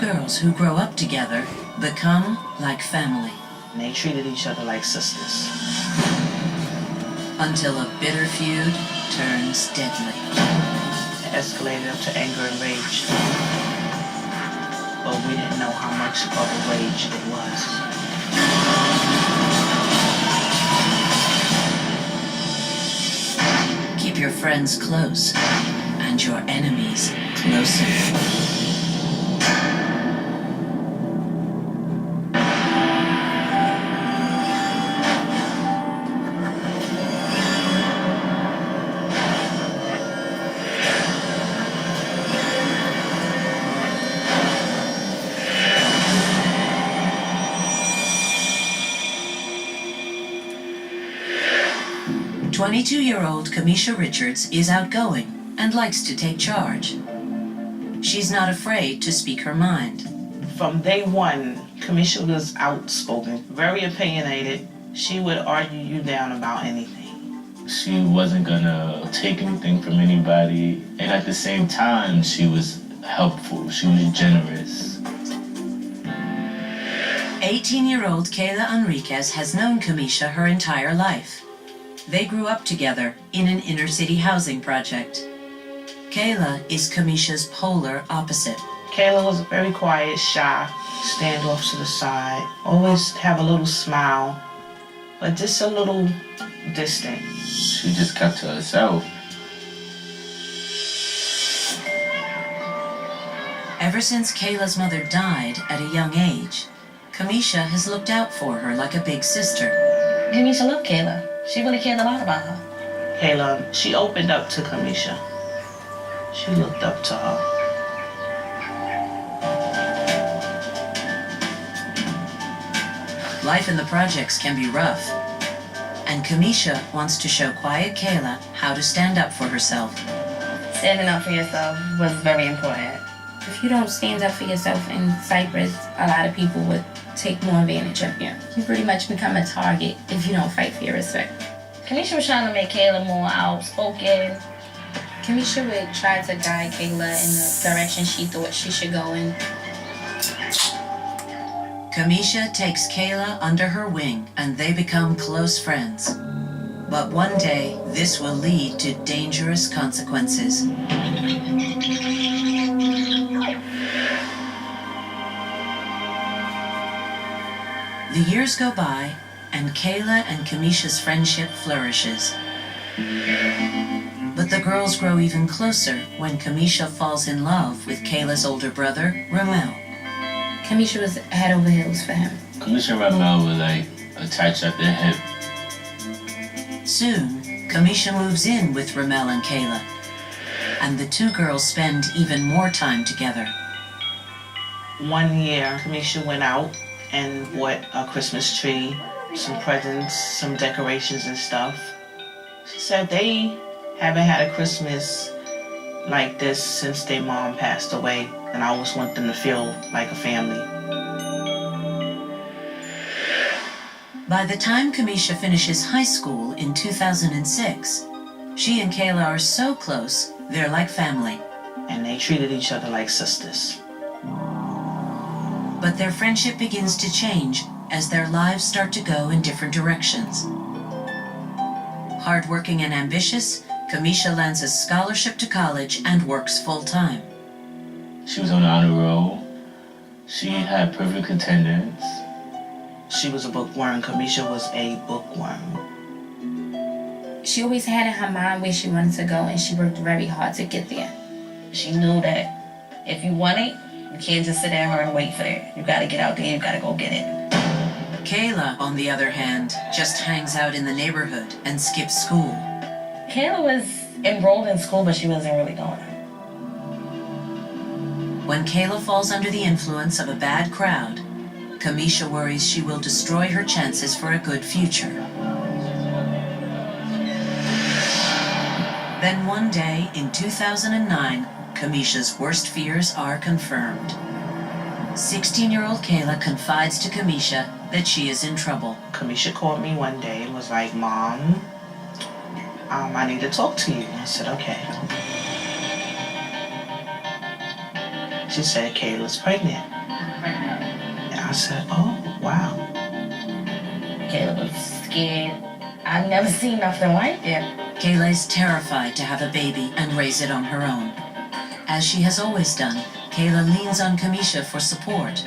girls who grow up together become like family. And they treated each other like sisters. Until a bitter feud turns deadly. It escalated up to anger and rage. But we didn't know how much of a rage it was. Keep your friends close and your enemies closer. 22-year-old Kamisha Richards is outgoing and likes to take charge. She's not afraid to speak her mind. From day one, Kamisha was outspoken, very opinionated. She would argue you down about anything. She wasn't gonna take anything from anybody, and at the same time, she was helpful. She was generous. 18-year-old Kayla Enriquez has known Kamisha her entire life. They grew up together in an inner-city housing project. Kayla is Kamisha's polar opposite. Kayla was very quiet, shy, stand off to the side, always have a little smile, but just a little distant. She just kept to herself. Ever since Kayla's mother died at a young age, Kamisha has looked out for her like a big sister. Kamisha loved Kayla. She really cared a lot about her. Kayla, she opened up to Kamisha. She looked up to her. Life in the projects can be rough, and Kamisha wants to show quiet Kayla how to stand up for herself. Standing up for yourself was very important. If you don't stand up for yourself in Cyprus, a lot of people would take more advantage of you. You pretty much become a target if you don't fight for your respect. Kamisha was trying to make Kayla more outspoken. Kamisha would try to guide Kayla in the direction she thought she should go in. Kamisha takes Kayla under her wing and they become close friends. But one day, this will lead to dangerous consequences. The years go by, and Kayla and Kamisha's friendship flourishes. But the girls grow even closer when Kamisha falls in love with Kayla's older brother, Ramel. Kamisha was head over heels for him. Kamisha and Ramel were like attached at their hip. Soon, Kamisha moves in with Ramel and Kayla, and the two girls spend even more time together. One year, Kamisha went out and bought a Christmas tree, some presents, some decorations and stuff. She said they haven't had a Christmas like this since their mom passed away, and I always want them to feel like a family. By the time Kamisha finishes high school in 2006, she and Kayla are so close, they're like family. And they treated each other like sisters. But their friendship begins to change as their lives start to go in different directions. Hardworking and ambitious, Kamisha lands a scholarship to college and works full-time. She was on the honor roll. She had perfect attendance. She was a bookworm. Kamisha was a bookworm. She always had in her mind where she wanted to go, and she worked very hard to get there. She knew that if you want it, you can't just sit down and wait for it. You gotta get out there, you gotta go get it. Kayla, on the other hand, just hangs out in the neighborhood and skips school. Kayla was enrolled in school, but she wasn't really going. When Kayla falls under the influence of a bad crowd, Kamisha worries she will destroy her chances for a good future. Then one day in 2009, Kamisha's worst fears are confirmed. 16-year-old Kayla confides to Kamisha that she is in trouble. Kamisha called me one day and was like, "Mom, I need to talk to you." I said, "Okay." She said, Kayla's pregnant. And I said, oh, wow. Kayla was scared. I've never seen nothing like it. Kayla is terrified to have a baby and raise it on her own. As she has always done, Kayla leans on Kamisha for support,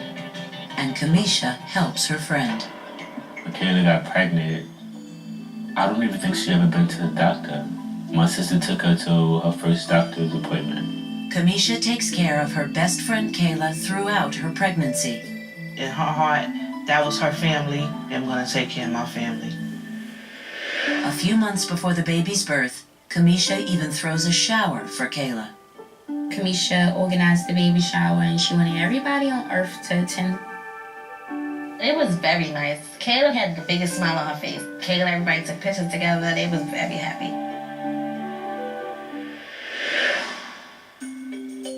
and Kamisha helps her friend. When Kayla got pregnant, I don't even think she ever been to the doctor. My sister took her to her first doctor's appointment. Kamisha takes care of her best friend Kayla throughout her pregnancy. In her heart, that was her family. I'm going to take care of my family. A few months before the baby's birth, Kamisha even throws a shower for Kayla. Kamisha organized the baby shower and she wanted everybody on earth to attend. It was very nice. Kayla had the biggest smile on her face. Kayla and everybody took pictures together. They was very happy.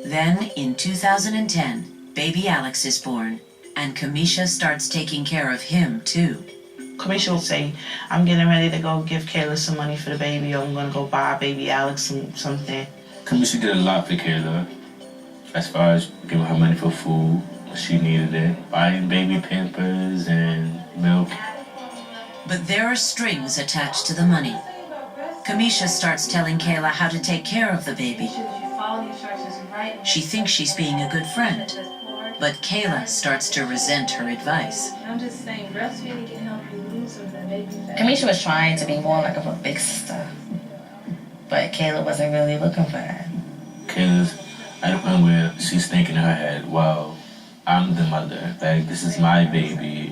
Then, in 2010, baby Alex is born, and Kamisha starts taking care of him too. Kamisha will say, I'm getting ready to go give Kayla some money for the baby, or I'm going to go buy baby Alex something. Kamisha did a lot for Kayla, as far as giving her money for food when she needed it, buying baby Pampers and milk. But there are strings attached to the money. Kamisha starts telling Kayla how to take care of the baby. She thinks she's being a good friend, but Kayla starts to resent her advice. I'm just saying, breastfeeding can help you lose some of that baby fat. Kamisha was trying to be more like of a big sister, but Kayla wasn't really looking for that. Kayla's at a point where she's thinking in her head, well, I'm the mother, like this is my baby.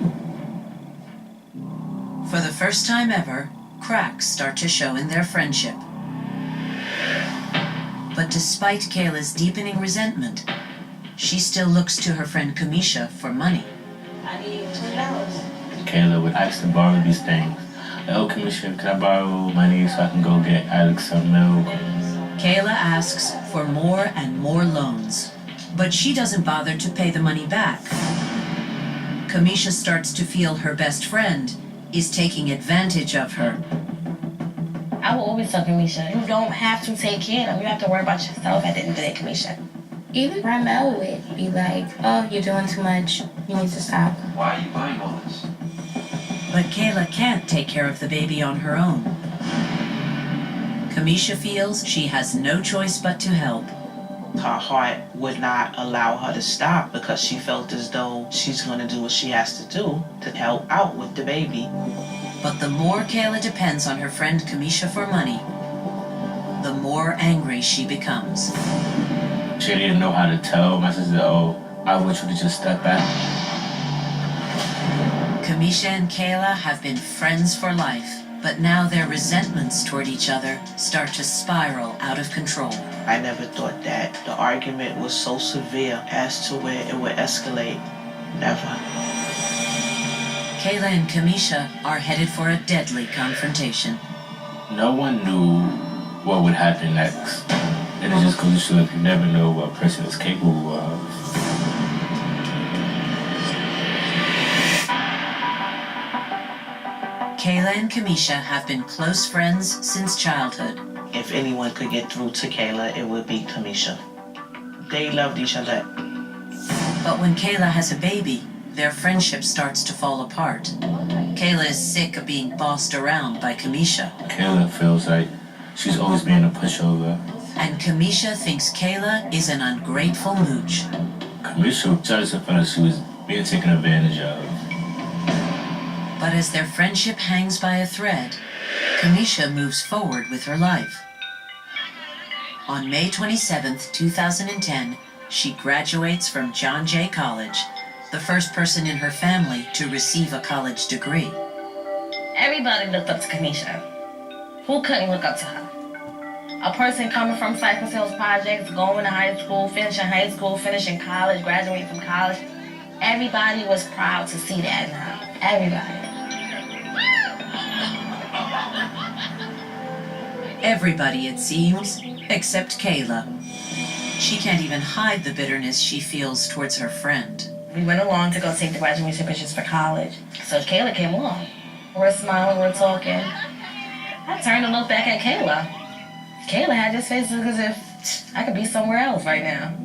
For the first time ever, cracks start to show in their friendship. But despite Kayla's deepening resentment, she still looks to her friend Kamisha for money. I need $20. Kayla would ask to borrow these things. Oh, Kamisha, can I borrow money so I can go get Alex some milk? Kayla asks for more and more loans, but she doesn't bother to pay the money back. Kamisha starts to feel her best friend is taking advantage of her. I will always tell Kamisha, you don't have to take care of them. You have to worry about yourself at the end of the day, Kamisha. Even Ramel would be like, oh, you're doing too much. You need to stop. Why are you buying all this? But Kayla can't take care of the baby on her own. Kamisha feels she has no choice but to help. Her heart would not allow her to stop because she felt as though she's going to do what she has to do to help out with the baby. But the more Kayla depends on her friend Kamisha for money, the more angry she becomes. She didn't know how to tell my sister, oh, I want you to just step back. Kamisha and Kayla have been friends for life, but now their resentments toward each other start to spiral out of control. I never thought that the argument was so severe as to where it would escalate. Never. Kayla and Kamisha are headed for a deadly confrontation. No one knew what would happen next. And it just goes to show that you never know what a person is capable of. Kayla and Kamisha have been close friends since childhood. If anyone could get through to Kayla, it would be Kamisha. They loved each other. But when Kayla has a baby, their friendship starts to fall apart. Kayla is sick of being bossed around by Kamisha. Kayla feels like she's always being a pushover. And Kamisha thinks Kayla is an ungrateful mooch. Kamisha started to feel like she was being taken advantage of. But as their friendship hangs by a thread, Kamisha moves forward with her life. On May 27, 2010, she graduates from John Jay College, the first person in her family to receive a college degree. Everybody looked up to Kamisha. Who couldn't look up to her? A person coming from Cypress Hills Projects, going to high school, finishing college, graduating from college. Everybody was proud to see that in her. Everybody. Everybody, it seems, except Kayla. She can't even hide the bitterness she feels towards her friend. We went along to go take the graduation pictures for college. So Kayla came along. We're smiling, we're talking. I turned to look back at Kayla. Kayla had this face as if I could be somewhere else right now.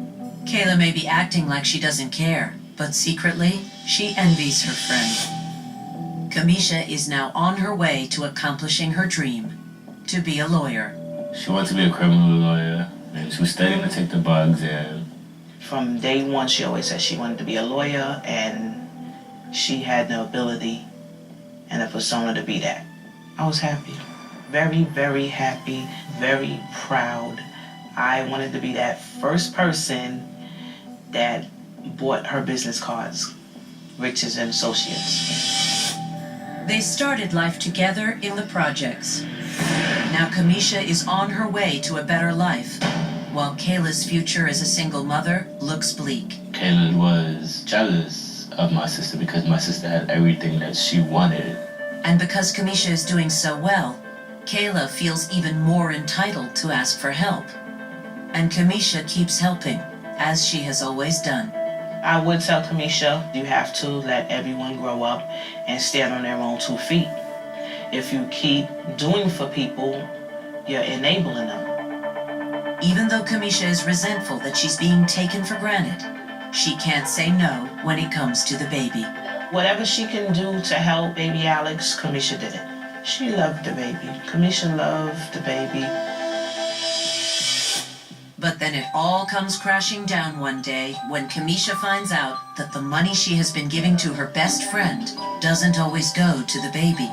Kayla may be acting like she doesn't care, but secretly, she envies her friend. Kamisha is now on her way to accomplishing her dream, to be a lawyer. She wanted to be a criminal lawyer, and she was studying to take the bar exam. From day one, she always said she wanted to be a lawyer, and she had the ability and the persona to be that. I was happy. Very, very happy, very proud. I wanted to be that first person that bought her business cards, Riches and Associates. They started life together in the projects. Now Kamisha is on her way to a better life, while Kayla's future as a single mother looks bleak. Kayla was jealous of my sister because my sister had everything that she wanted. And because Kamisha is doing so well, Kayla feels even more entitled to ask for help. And Kamisha keeps helping, as she has always done. I would tell Kamisha, you have to let everyone grow up and stand on their own 2 feet. If you keep doing for people, you're enabling them. Even though Kamisha is resentful that she's being taken for granted, she can't say no when it comes to the baby. Whatever she can do to help baby Alex, Kamisha did it. She loved the baby. Kamisha loved the baby. But then it all comes crashing down one day when Kamisha finds out that the money she has been giving to her best friend doesn't always go to the baby.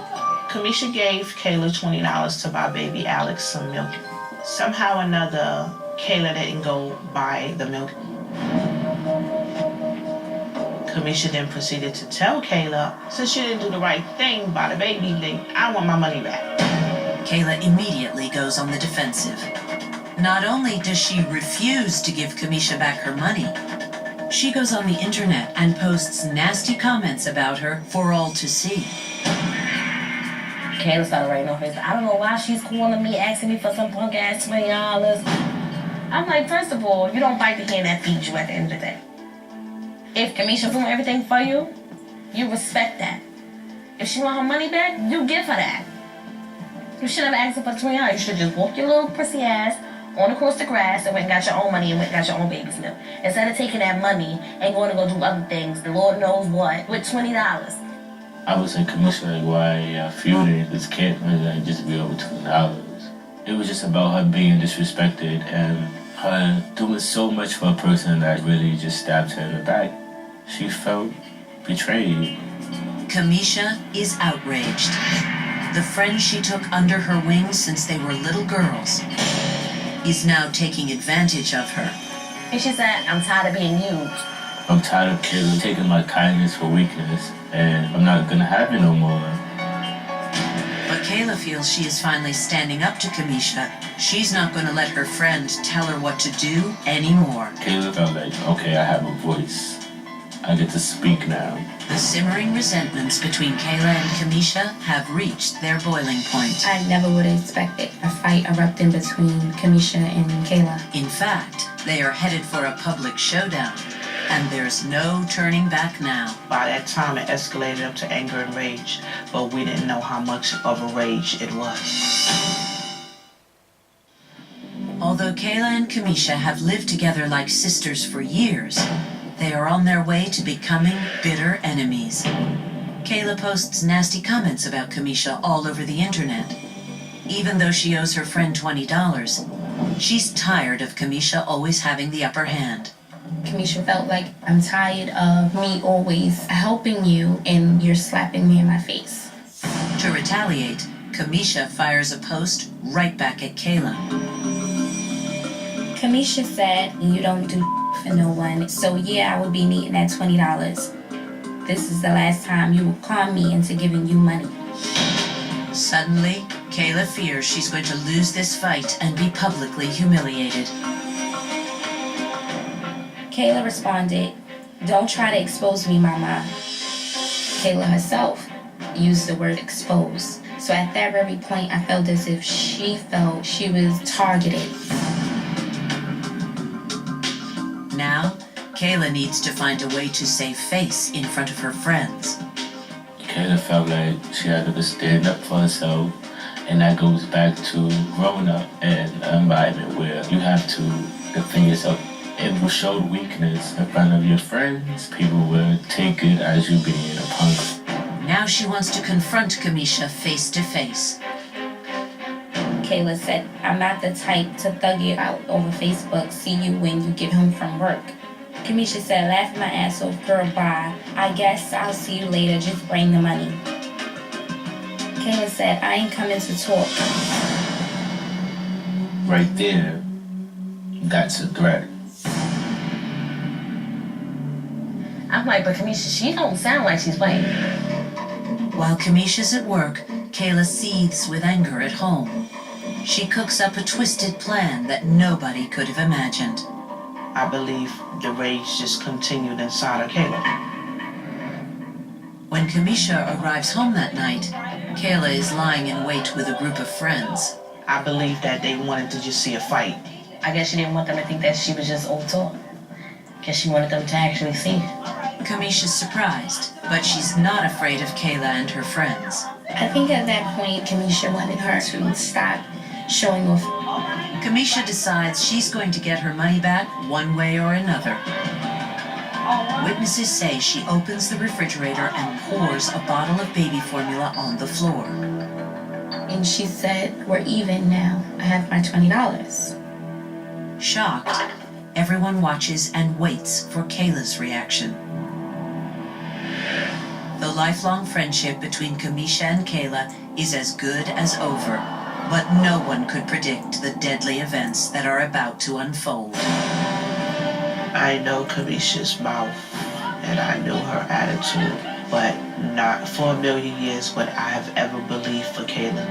Kamisha gave Kayla $20 to buy baby Alex some milk. Somehow or another, Kayla didn't go buy the milk. Kamisha then proceeded to tell Kayla, since you didn't do the right thing by the baby, then I want my money back. Kayla immediately goes on the defensive. Not only does she refuse to give Kamisha back her money, she goes on the internet and posts nasty comments about her for all to see. Kayla started writing on Facebook, I don't know why she's calling me, asking me for some punk ass $20. I'm like, first of all, you don't bite the hand that feeds you at the end of the day. If Kamisha's doing everything for you, you respect that. If she want her money back, you give her that. You shouldn't have asked her for $20. You should just walk your little prissy ass on across the grass and went and got your own money and went and got your own baby's milk. Instead of taking that money and going to go do other things, the Lord knows what, with $20. I was in Kamisha, like, why feuding? This can't really just be over $20. It was just about her being disrespected and her doing so much for a person that really just stabbed her in the back. She felt betrayed. Kamisha is outraged. The friend she took under her wing since they were little girls is now taking advantage of her. And she said, I'm tired of being used. I'm tired of Kayla taking my kindness for weakness, and I'm not gonna have it no more. But Kayla feels she is finally standing up to Kamisha. She's not going to let her friend tell her what to do anymore. Kayla felt like, okay, I have a voice. I get to speak now. The simmering resentments between Kayla and Kamisha have reached their boiling point. I never would have expected a fight erupting between Kamisha and Kayla. In fact, they are headed for a public showdown, and there's no turning back now. By that time, it escalated up to anger and rage, but we didn't know how much of a rage it was. Although Kayla and Kamisha have lived together like sisters for years, they are on their way to becoming bitter enemies. Kayla posts nasty comments about Kamisha all over the internet. Even though she owes her friend $20, she's tired of Kamisha always having the upper hand. Kamisha felt like, I'm tired of me always helping you and you're slapping me in my face. To retaliate, Kamisha fires a post right back at Kayla. Kamisha said, you don't do for no one, so yeah, I would be needing that $20. This is the last time you will con me into giving you money. Suddenly, Kayla fears she's going to lose this fight and be publicly humiliated. Kayla responded, don't try to expose me, mama. Kayla herself used the word expose. So at that very point, I felt as if she felt she was targeted. Now, Kayla needs to find a way to save face in front of her friends. Kayla felt like she had to stand up for herself, and that goes back to growing up in an environment where you have to defend yourself If you showed weakness in front of your friends, people would take it as you being a punk. Now she wants to confront Kamisha face to face. Kayla said, I'm not the type to thug you out over Facebook, see you when you get home from work. Kamisha said, laughing my ass off, girl, bye. I guess I'll see you later, just bring the money. Kayla said, I ain't coming to talk. Right there, that's a threat. I'm like, but Kamisha, she don't sound like she's playing. While Kamisha's at work, Kayla seethes with anger at home. She cooks up a twisted plan that nobody could have imagined. I believe the rage just continued inside of Kayla. When Kamisha arrives home that night, Kayla is lying in wait with a group of friends. I believe that they wanted to just see a fight. I guess she didn't want them to think that she was just old talk. Guess she wanted them to actually see. Kamisha's surprised, but she's not afraid of Kayla and her friends. I think at that point, Kamisha wanted her to stop showing off. Kamisha decides she's going to get her money back one way or another. Witnesses say she opens the refrigerator and pours a bottle of baby formula on the floor. And she said, we're even now. I have my $20. Shocked, everyone watches and waits for Kayla's reaction. The lifelong friendship between Kamisha and Kayla is as good as over, but no one could predict the deadly events that are about to unfold. I know Kamisha's mouth and I know her attitude, but not for a million years would I have ever believed for Kayla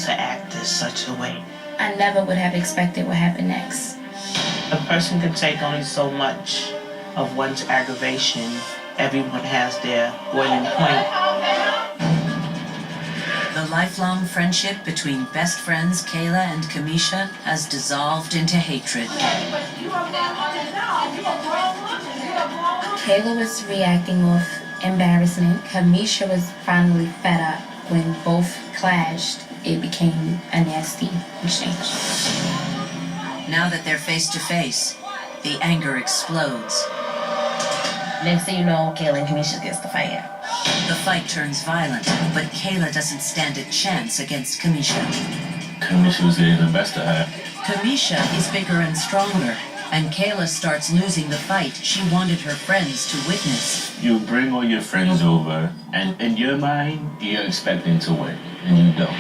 to act in such a way. I never would have expected what happened next. A person can take only so much of one's aggravation. Everyone has their boiling point. The lifelong friendship between best friends Kayla and Kamisha has dissolved into hatred. Kayla was reacting off embarrassment. Kamisha was finally fed up. When both clashed, it became a nasty exchange. Now that they're face to face, the anger explodes. Next thing you know, Kayla and Kamisha gets the fight out. The fight turns violent, but Kayla doesn't stand a chance against Kamisha. Kamisha was getting the best of her. Kamisha is bigger and stronger, and Kayla starts losing the fight she wanted her friends to witness. You bring all your friends over, and in your mind, you're expecting to win, and you don't.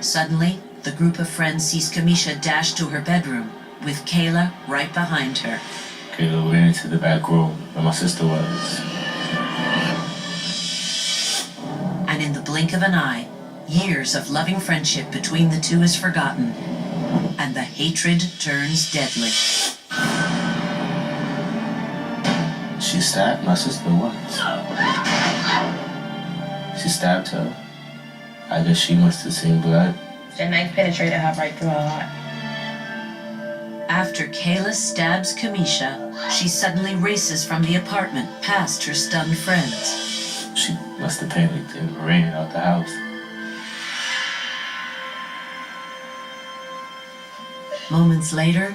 Suddenly, the group of friends sees Kamisha dash to her bedroom, with Kayla right behind her. Kayla went into the back room where my sister was. And in the blink of an eye, years of loving friendship between the two is forgotten, and the hatred turns deadly. She stabbed my sister once. She stabbed her. I guess she must have seen blood. That knife penetrated her right through her heart. After Kayla stabs Kamisha, she suddenly races from the apartment past her stunned friends. She must have panicked and ran out the house. Moments later,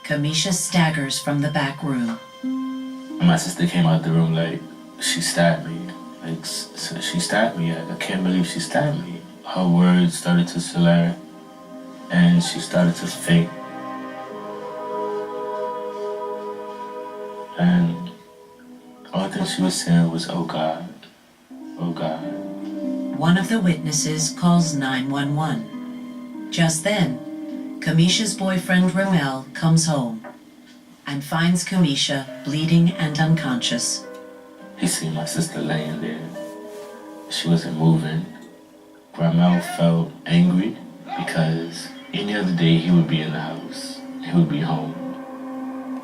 Kamisha staggers from the back room. And my sister came out the room like, she stabbed me. Like, so she stabbed me. I can't believe she stabbed me. Her words started to slur, and she started to faint. And the only thing she was saying was, oh God, oh God. One of the witnesses calls 911. Just then, Kamisha's boyfriend Romel comes home and finds Kamisha bleeding and unconscious. He seen my sister laying there. She wasn't moving. Romel felt angry because any other day he would be in the house. He would be home.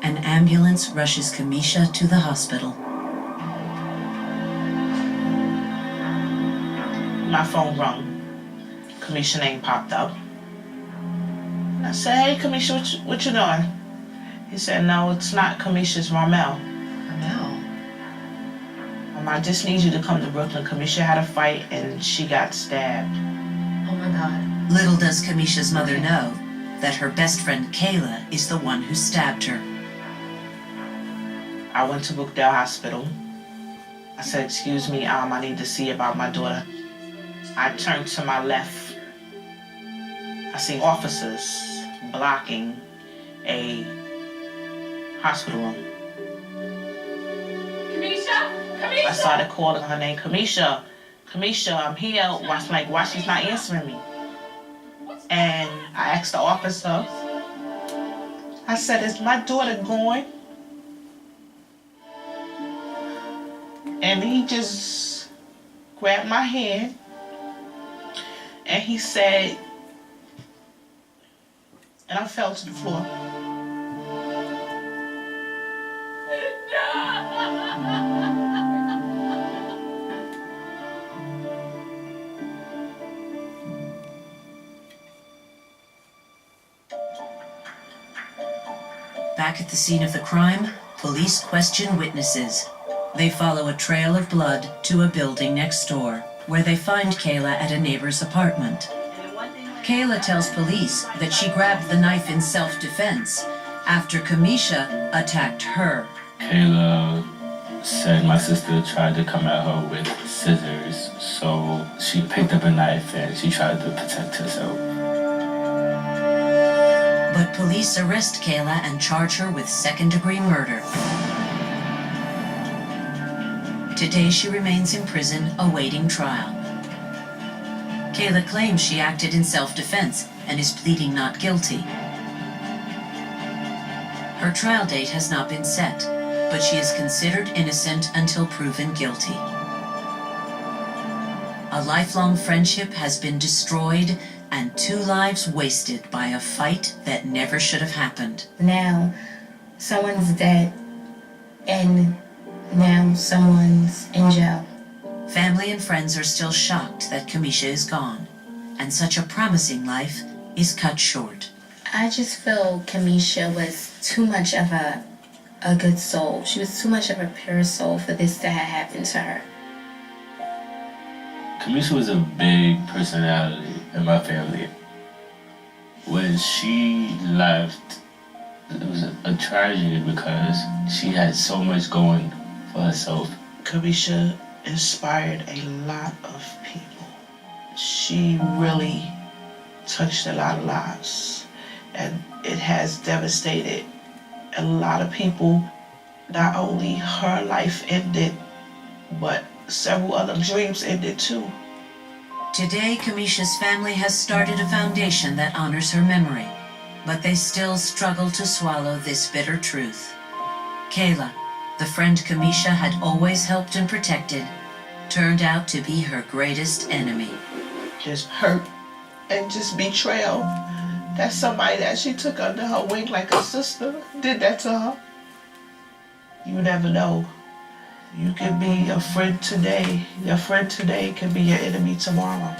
An ambulance rushes Kamisha to the hospital. My phone rung. Kamisha's name popped up. I said, hey, Kamisha, what you doing? He said, no, it's not Kamisha, it's Romel. I just need you to come to Brooklyn. Kamisha had a fight and she got stabbed. Oh my God. Little does Kamisha's mother know that her best friend Kayla is the one who stabbed her. I went to Brookdale Hospital. I said, excuse me, I need to see about my daughter. I turned to my left. I seen officers blocking a hospital room. I started calling her name, Kamisha, I'm here. Why she's not answering me? And I asked the officer, I said, is my daughter going? And he just grabbed my hand and he said, and I fell to the floor. Back at the scene of the crime, police question witnesses. They follow a trail of blood to a building next door, where they find Kayla at a neighbor's apartment. Kayla tells police that she grabbed the knife in self-defense after Kamisha attacked her. Kayla said my sister tried to come at her with scissors, so she picked up a knife and she tried to protect herself. But police arrest Kayla and charge her with second-degree murder. Today she remains in prison awaiting trial. Kayla claims she acted in self-defense and is pleading not guilty. Her trial date has not been set, but she is considered innocent until proven guilty. A lifelong friendship has been destroyed and 2 lives wasted by a fight that never should have happened. Now, someone's dead, and now someone's in jail. Family and friends are still shocked that Kamisha is gone, and such a promising life is cut short. I just feel Kamisha was too much of a good soul. She was too much of a pure soul for this to have happened to her. Kamisha was a big personality in my family. When she left, it was a tragedy because she had so much going for herself. Kamisha inspired a lot of people. She really touched a lot of lives, and it has devastated a lot of people. Not only her life ended, but several other dreams ended too. Today, Kamisha's family has started a foundation that honors her memory, but they still struggle to swallow this bitter truth. Kayla, the friend Kamisha had always helped and protected, turned out to be her greatest enemy. Just hurt and just betrayal. That somebody that she took under her wing like a sister did that to her. You never know. You can be a friend today. Your friend today can be your enemy tomorrow.